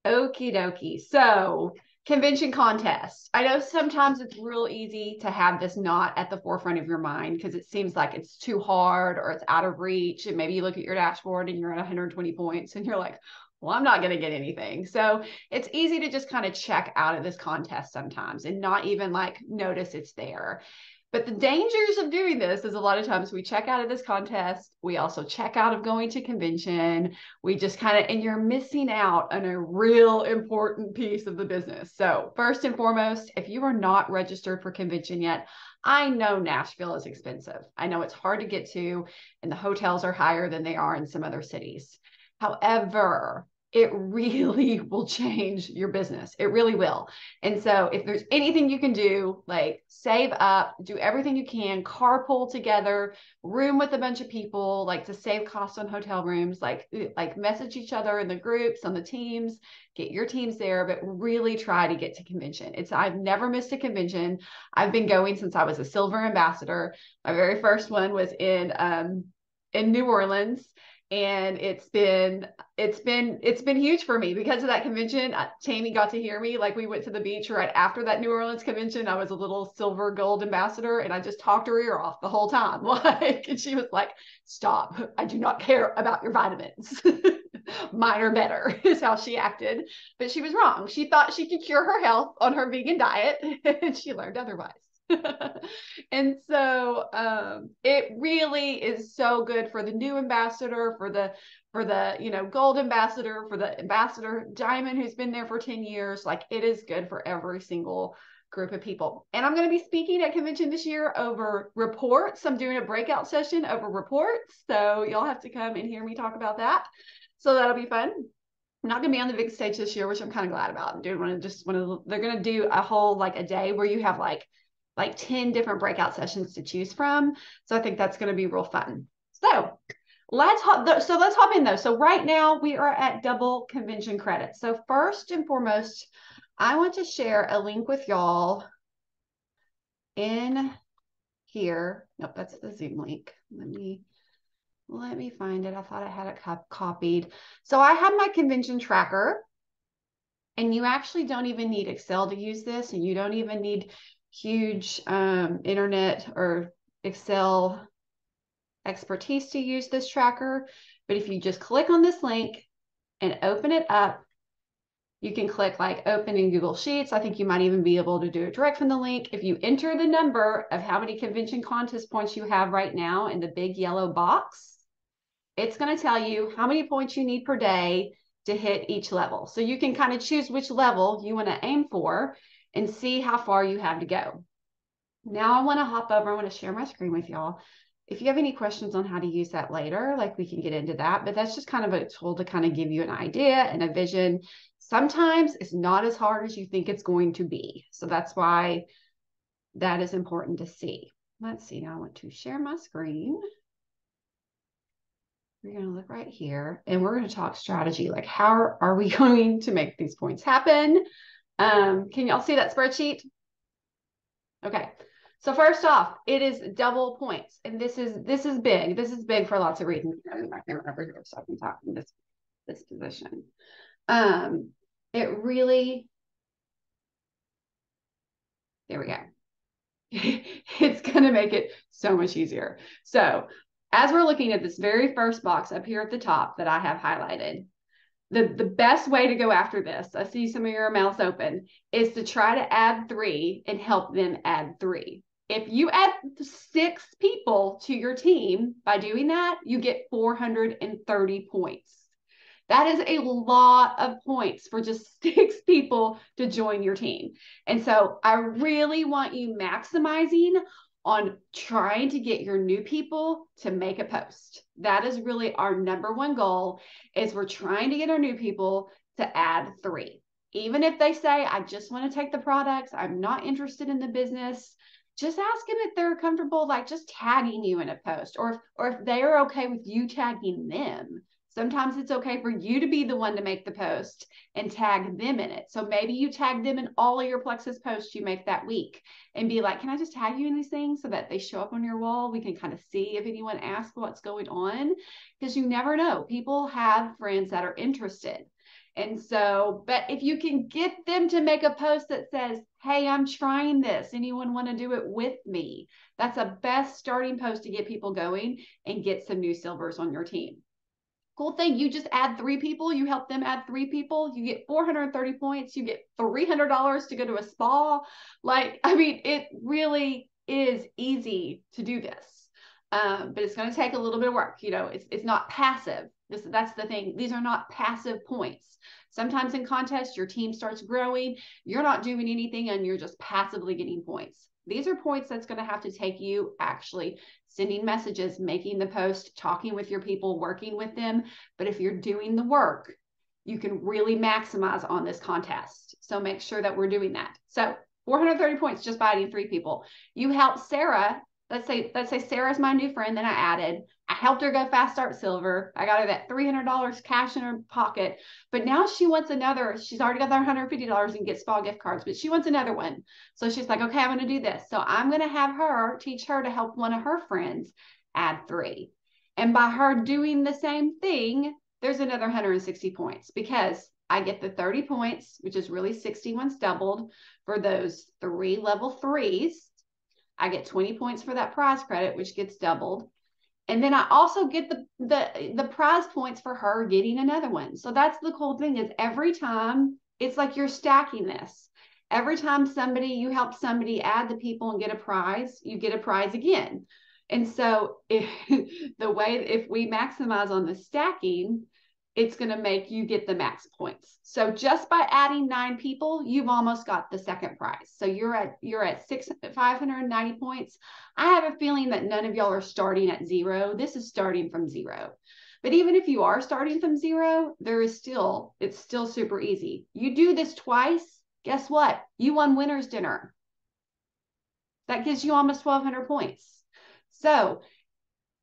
Okie dokie. So, convention contest. I know sometimes it's real easy to have this not at the forefront of your mind because it seems like it's too hard or it's out of reach. And maybe you look at your dashboard and you're at 120 points and you're like, well, I'm not going to get anything. So it's easy to just kind of check out of this contest sometimes and not even like notice it's there. But the dangers of doing this is a lot of times we check out of this contest. We also check out of going to convention. We just kind of, and you're missing out on a real important piece of the business. So first and foremost, if you are not registered for convention yet, I know Nashville is expensive. I know it's hard to get to, and the hotels are higher than they are in some other cities. However, it really will change your business. It really will. And so if there's anything you can do, like save up, do everything you can, carpool together, room with a bunch of people, like to save costs on hotel rooms, like message each other in the groups, on the teams, get your teams there, but really try to get to convention. I've never missed a convention. I've been going since I was a silver ambassador. My very first one was in New Orleans. And it's been huge for me because of that convention. Tammy got to hear me. Like, we went to the beach right after that New Orleans convention. I was a little silver gold ambassador and I just talked her ear off the whole time. Like, and she was like, stop, I do not care about your vitamins. Mine are better, is how she acted. But she was wrong. She thought she could cure her health on her vegan diet and she learned otherwise. And so it really is so good for the new ambassador, for the gold ambassador, for the ambassador diamond who's been there for 10 years. Like, it is good for every single group of people. And I'm going to be speaking at convention this year over reports. I'm doing a breakout session over reports, so you'll have to come and hear me talk about that. So that'll be fun. I'm not going to be on the big stage this year, which I'm kind of glad about. I'm doing they're going to do a whole, like, a day where you have like 10 different breakout sessions to choose from. So I think that's going to be real fun. So let's hop in though. So right now we are at double convention credits. So first and foremost, I want to share a link with y'all in here. Nope, that's the Zoom link. Let me find it. I thought I had it copied. So I have my convention tracker, and you actually don't even need Excel to use this, and you don't even need huge internet or Excel expertise to use this tracker. But if you just click on this link and open it up, you can click like open in Google Sheets. I think you might even be able to do it direct from the link. If you enter the number of how many convention contest points you have right now in the big yellow box, it's going to tell you how many points you need per day to hit each level. So you can kind of choose which level you want to aim for and see how far you have to go. Now I want to hop over. I want to share my screen with y'all. If you have any questions on how to use that later, like, we can get into that, but that's just kind of a tool to kind of give you an idea and a vision. Sometimes it's not as hard as you think it's going to be. So that's why that is important to see. Let's see. Now I want to share my screen. We're going to look right here and we're going to talk strategy. Like, how are we going to make these points happen? Can y'all see that spreadsheet? Okay. So first off, it is double points. And this is big. This is big for lots of reasons. I'm my camera over here so I can talk in this position. It really, there we go. It's going to make it so much easier. So as we're looking at this very first box up here at the top that I have highlighted, the best way to go after this, I see some of your mouths open, is to try to add 3 and help them add 3. If you add 6 people to your team by doing that, you get 430 points. That is a lot of points for just 6 people to join your team. And so I really want you maximizing on trying to get your new people to make a post. That is really our number one goal, is we're trying to get our new people to add 3. Even if they say, I just want to take the products, I'm not interested in the business, just ask them if they're comfortable, like, just tagging you in a post, or if they're okay with you tagging them. Sometimes it's okay for you to be the one to make the post and tag them in it. So maybe you tag them in all of your Plexus posts you make that week and be like, can I just tag you in these things so that they show up on your wall? We can kind of see if anyone asks what's going on, because you never know. People have friends that are interested. And so, but if you can get them to make a post that says, hey, I'm trying this, anyone want to do it with me? That's a best starting post to get people going and get some new silvers on your team. Cool thing, you just add 3 people, you help them add 3 people, you get 430 points, you get $300 to go to a spa. Like, I mean, it really is easy to do this. But it's going to take a little bit of work. You know, it's not passive. That's the thing. These are not passive points. Sometimes in contests, your team starts growing, you're not doing anything, and you're just passively getting points. These are points that's going to have to take you actually sending messages, making the post, talking with your people, working with them. But if you're doing the work, you can really maximize on this contest. So make sure that we're doing that. So 430 points just by adding 3 people. You help Sarah. Let's say Sarah's my new friend that I helped her go fast start silver. I got her that $300 cash in her pocket, but now she wants another. She's already got that $150 and get spa gift cards, but she wants another one. So she's like, okay, I'm going to do this. So I'm going to have her teach her to help one of her friends add 3. And by her doing the same thing, there's another 160 points because I get the 30 points, which is really 60 once doubled for those 3 level 3s. I get 20 points for that prize credit, which gets doubled. And then I also get the prize points for her getting another one. So that's the cool thing is every time, it's like you're stacking this. Every time you help somebody add the people and get a prize, you get a prize again. And so if we maximize on the stacking, it's going to make you get the max points. So just by adding 9 people, you've almost got the second prize. So you're at 590 points. I have a feeling that none of y'all are starting at 0. This is starting from 0. But even if you are starting from 0, it's still super easy. You do this twice, guess what? You won winner's dinner. That gives you almost 1,200 points. So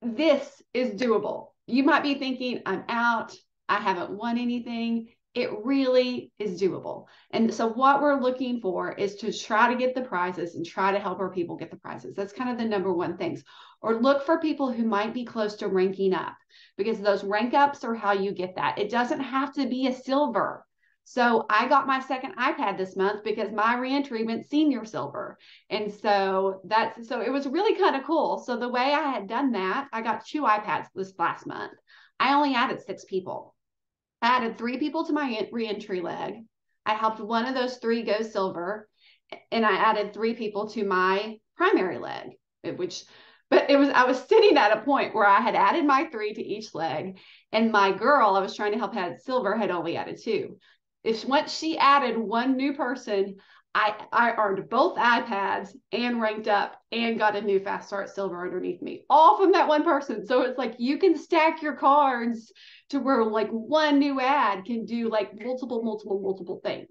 this is doable. You might be thinking, I'm out. I haven't won anything. It really is doable. And so what we're looking for is to try to get the prizes and try to help our people get the prizes. That's kind of the number one things. Or look for people who might be close to ranking up because those rank ups are how you get that. It doesn't have to be a silver. So I got my second iPad this month because my reentry went senior silver. And so it was really kind of cool. So the way I had done that, I got 2 iPads this last month. I only added 6 people. I added 3 people to my reentry leg. I helped one of those 3 go silver, and I added 3 people to my primary leg, I was sitting at a point where I had added my 3 to each leg, and my girl I was trying to help add silver had only added 2. Once she added 1 new person, I earned both iPads and ranked up and got a new fast start silver underneath me, all from that 1 person. So it's like you can stack your cards to where like 1 new ad can do like multiple things.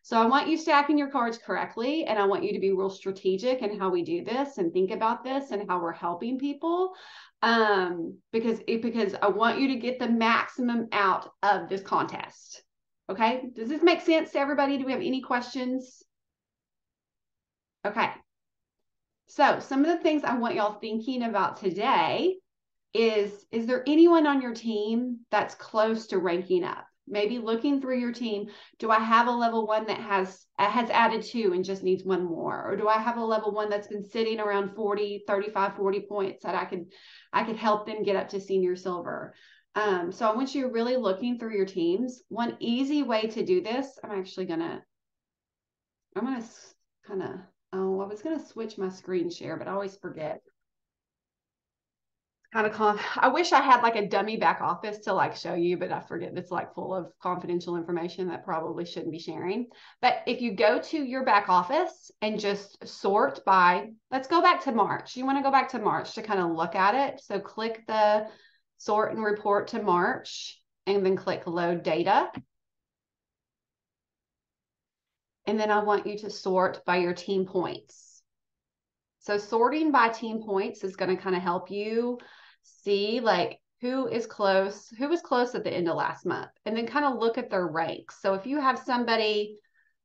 So I want you stacking your cards correctly, and I want you to be real strategic in how we do this and think about this and how we're helping people. Because I want you to get the maximum out of this contest. Okay, does this make sense to everybody? Do we have any questions? Okay, so some of the things I want y'all thinking about today is there anyone on your team that's close to ranking up? Maybe looking through your team, do I have a level 1 that has added 2 and just needs 1 more? Or do I have a level 1 that's been sitting around 35, 40 points that I could help them get up to senior silver? So I want you really looking through your teams. One easy way to do this, I was going to switch my screen share, but I always forget. I wish I had like a dummy back office to like show you, but I forget it's like full of confidential information that probably shouldn't be sharing. But if you go to your back office and just sort by, let's go back to March. You want to go back to March to kind of look at it. So click the sort and report to March and then click load data. And then I want you to sort by your team points. So sorting by team points is going to kind of help you see like who is close at the end of last month, and then kind of look at their ranks. So if you have somebody,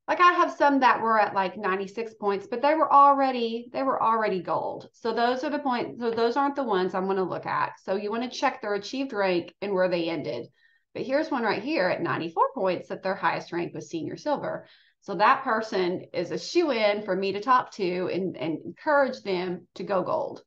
like I have some that were at like 96 points, but they were already gold. So those are the points. So those aren't the ones I'm going to look at. So you want to check their achieved rank and where they ended. But here's one right here at 94 points that their highest rank was senior silver. So that person is a shoe-in for me to talk to and encourage them to go gold.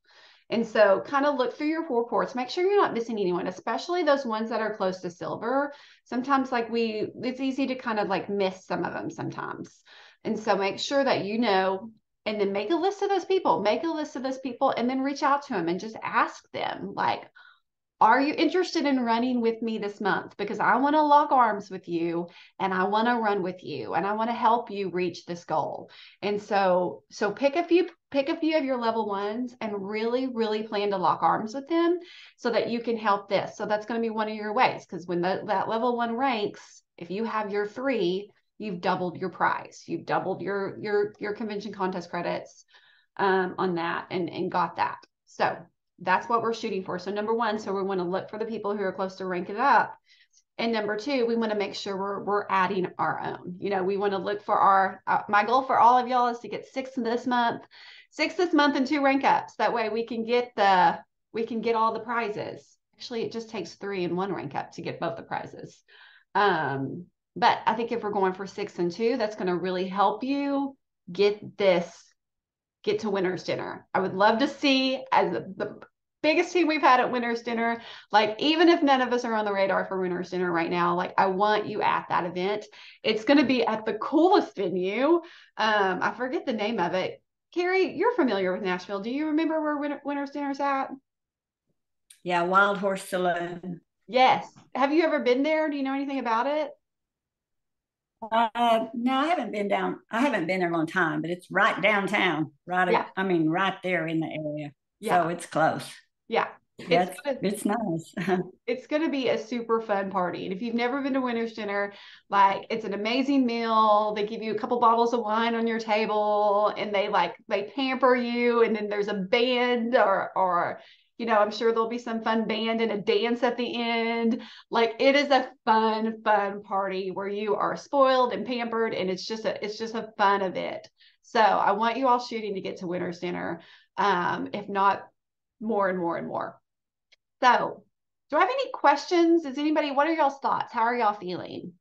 And so kind of look through your reports, make sure you're not missing anyone, especially those ones that are close to silver. Sometimes it's easy to kind of like miss some of them sometimes. And so make sure that you know, and then make a list of those people, and then reach out to them and just ask them like, are you interested in running with me this month? Because I want to lock arms with you and I want to run with you and I want to help you reach this goal. And so pick a few of your level ones and really, really plan to lock arms with them so that you can help this. So that's going to be one of your ways, because when that level one ranks, if you have your 3, you've doubled your prize. You've doubled your convention contest credits on that and got that. So that's what we're shooting for. So number 1, so we want to look for the people who are close to rank it up. And number 2, we want to make sure we're adding our own. You know, we want to look for our, my goal for all of y'all is to get 6 this month and 2 rank ups. That way we can get all the prizes. Actually, it just takes 3 and 1 rank up to get both the prizes. But I think if we're going for 6 and 2, that's going to really help you get to winner's dinner. I would love to see, as the biggest team we've had at winner's dinner, like even if none of us are on the radar for winner's dinner right now, like I want you at that event. It's going to be at the coolest venue. I forget the name of it. Carrie, you're familiar with Nashville. Do you remember where winner's dinner's at? Yeah, Wild Horse Saloon. Yes. Have you ever been there? Do you know anything about it? No, I haven't been down. I haven't been there a long time, but it's right downtown, Yeah. I mean, right there in the area. So Yeah. it's close. Yeah. Yeah, it's nice. It's going to be a super fun party. And if you've never been to winner's dinner, like it's an amazing meal. They give you a couple bottles of wine on your table and they pamper you. And then there's a band or, you know, I'm sure there'll be some fun band and a dance at the end. Like it is a fun, fun party where you are spoiled and pampered. And it's just a fun event. So I want you all shooting to get to winner's dinner. If not more and more and more. So, do I have any questions? What are y'all's thoughts? How are y'all feeling?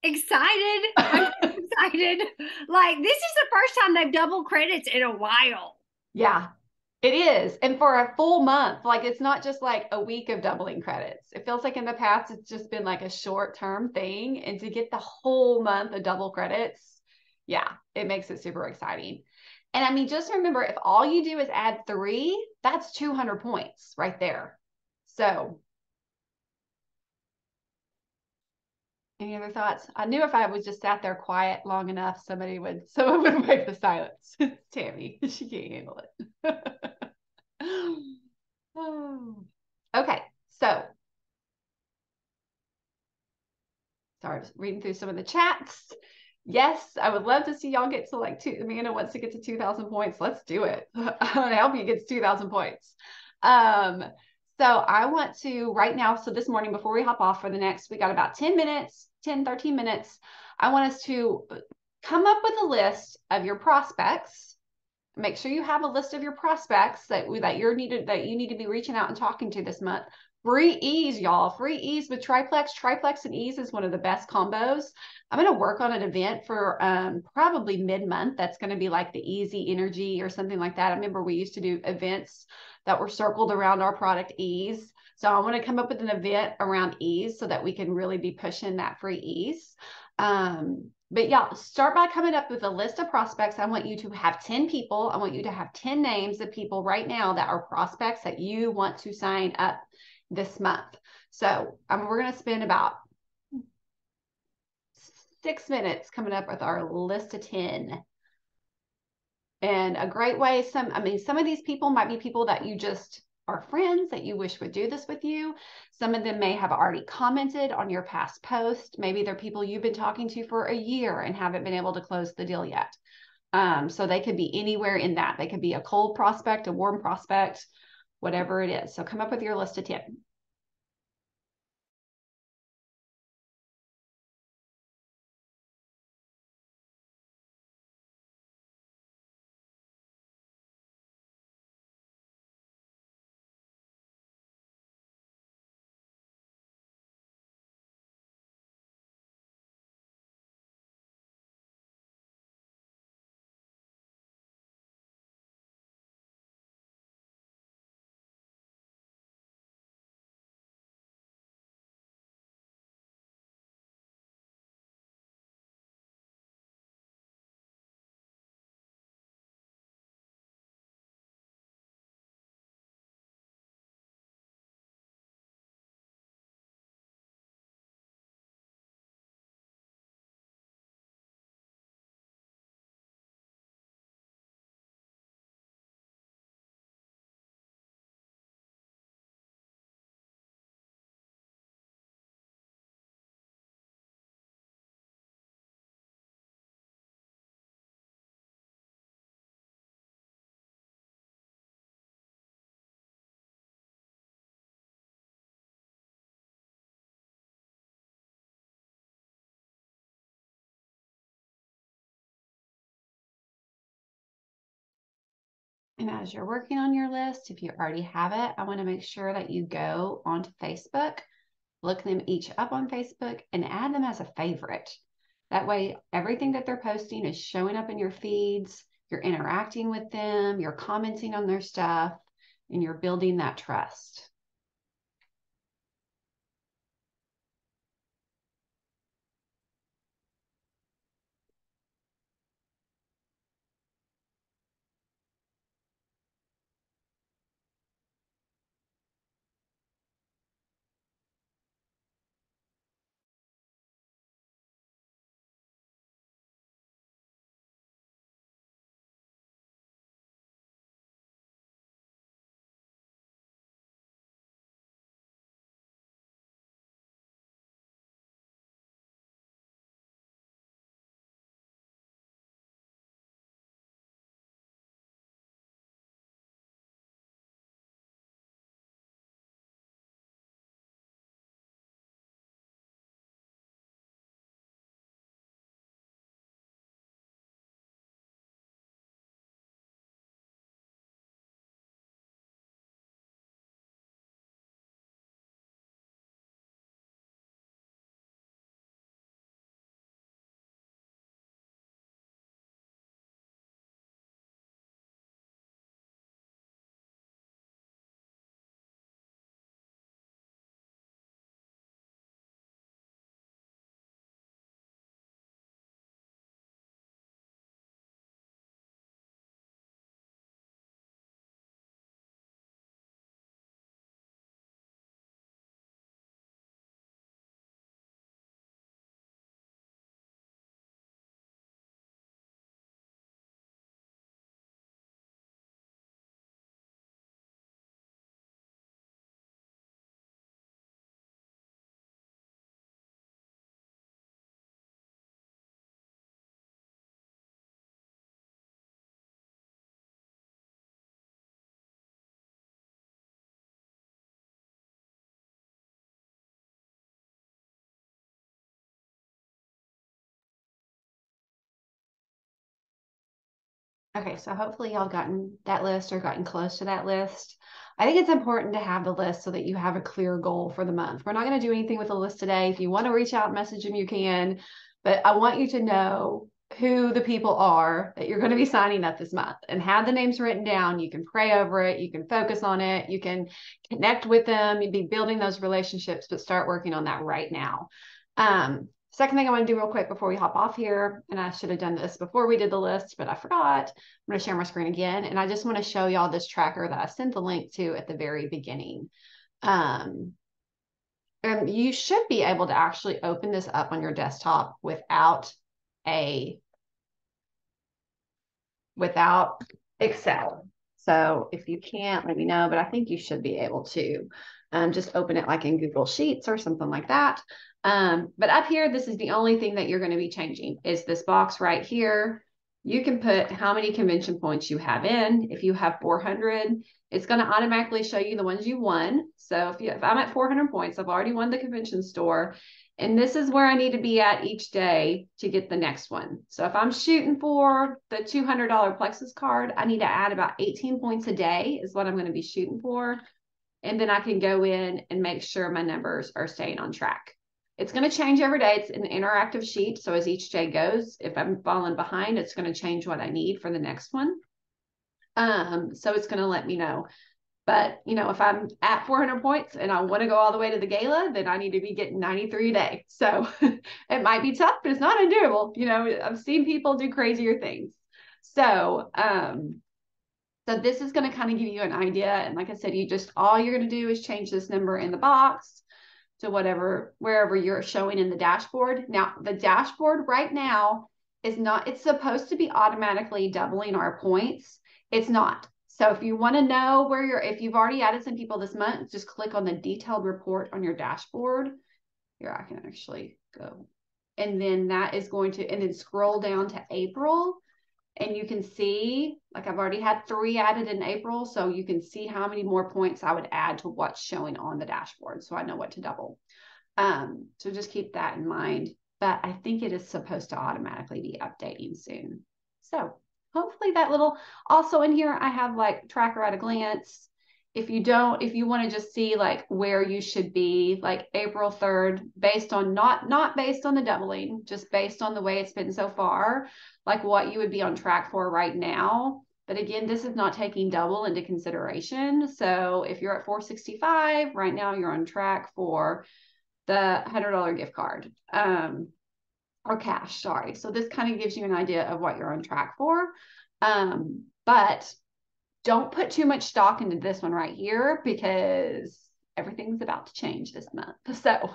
Excited. I'm excited. Like, this is the first time they've doubled credits in a while. Yeah, it is. And for a full month, like it's not just like a week of doubling credits. It feels like in the past, it's just been like a short term thing. And to get the whole month of double credits, yeah, it makes it super exciting. And I mean, just remember if all you do is add 3, that's 200 points right there. So any other thoughts? I knew if I was just sat there quiet long enough, someone would break the silence. Tammy, she can't handle it. Oh. Okay, so sorry, just reading through some of the chats. Yes, I would love to see y'all get to like Amanda wants to get to 2,000 points. Let's do it. I help you get to 2,000 points. So I want to right now, so this morning before we hop off for the next, we got about 10 minutes, 10, 13 minutes. I want us to come up with a list of your prospects. Make sure you have a list of your prospects that you need to be reaching out and talking to this month. Free ease, y'all. Free ease with Triplex. Triplex and ease is one of the best combos. I'm going to work on an event for probably mid-month. That's going to be like the easy energy or something like that. I remember we used to do events that were circled around our product ease. So I want to come up with an event around ease so that we can really be pushing that free ease. But yeah, start by coming up with a list of prospects. I want you to have 10 people. I want you to have 10 names of people right now that are prospects that you want to sign up this month. So we're going to spend about 6 minutes coming up with our list of 10. And a great way, some of these people might be people that you just are friends that you wish would do this with you. Some of them may have already commented on your past post. Maybe they're people you've been talking to for a year and haven't been able to close the deal yet. So they could be anywhere in that. They could be a cold prospect, a warm prospect, whatever it is. So come up with your list of 10. And as you're working on your list, if you already have it, I want to make sure that you go onto Facebook, look them each up on Facebook, and add them as a favorite. That way, everything that they're posting is showing up in your feeds, you're interacting with them, you're commenting on their stuff, and you're building that trust. Okay, so hopefully y'all gotten that list or gotten close to that list. I think it's important to have the list so that you have a clear goal for the month. We're not going to do anything with the list today. If you want to reach out and message them, you can. But I want you to know who the people are that you're going to be signing up this month and have the names written down. You can pray over it. You can focus on it. You can connect with them. You'd be building those relationships, but start working on that right now. Second thing I want to do real quick before we hop off here, and I should have done this before we did the list, but I forgot. I'm going to share my screen again, and I just want to show y'all this tracker that I sent the link to at the very beginning. And you should be able to actually open this up on your desktop without Excel. So if you can't, let me know, but I think you should be able to just open it like in Google Sheets or something like that. But up here, this is the only thing that you're going to be changing is this box right here. You can put how many convention points you have in. If you have 400, it's going to automatically show you the ones you won. So if I'm at 400 points, I've already won the convention store. And this is where I need to be at each day to get the next one. So if I'm shooting for the $200 Plexus card, I need to add about 18 points a day is what I'm going to be shooting for. And then I can go in and make sure my numbers are staying on track. It's going to change every day. It's an interactive sheet. So as each day goes, if I'm falling behind, it's going to change what I need for the next one. So it's going to let me know. But, you know, if I'm at 400 points and I want to go all the way to the gala, then I need to be getting 93 a day. So it might be tough, but it's not undoable. You know, I've seen people do crazier things. So, so this is going to kind of give you an idea. And like I said, all you're going to do is change this number in the box to wherever you're showing in the dashboard. Now, the dashboard right now it's supposed to be automatically doubling our points. It's not. So if you want to know if you've already added some people this month, just click on the detailed report on your dashboard. Here, I can actually go. And then that is and then scroll down to April. And you can see, like I've already had 3 added in April. So you can see how many more points I would add to what's showing on the dashboard. So I know what to double. So just keep that in mind. But I think it is supposed to automatically be updating soon. So hopefully that little, also in here, I have like tracker at a glance. If you want to just see like where you should be, like April 3rd, based on not based on the doubling, just based on the way it's been so far, like what you would be on track for right now. But again, this is not taking double into consideration. So if you're at 465 right now, you're on track for the $100 gift card, or cash, sorry. So this kind of gives you an idea of what you're on track for. But don't put too much stock into this one right here because everything's about to change this month. So,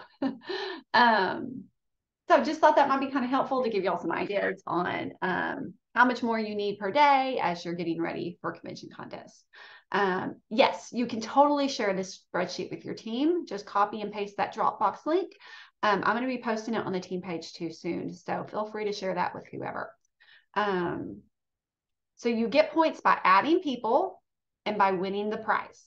so just thought that might be kind of helpful to give y'all some ideas on how much more you need per day as you're getting ready for convention contests. Yes, you can totally share this spreadsheet with your team. Just copy and paste that Dropbox link. I'm going to be posting it on the team page too soon, so feel free to share that with whoever. So you get points by adding people and by winning the prize.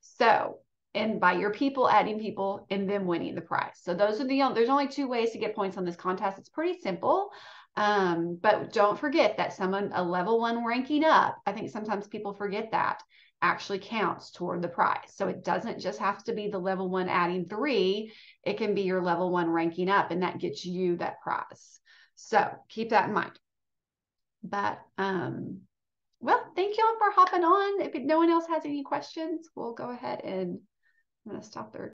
So, and by your people adding people and them winning the prize. So those are there's only 2 ways to get points on this contest. It's pretty simple. But don't forget that a level 1 ranking up, I think sometimes people forget that, actually counts toward the prize. So it doesn't just have to be the level 1 adding 3. It can be your level 1 ranking up, and that gets you that prize. So keep that in mind. But well, thank y'all for hopping on. If no one else has any questions, we'll go ahead and I'm going to stop the recording.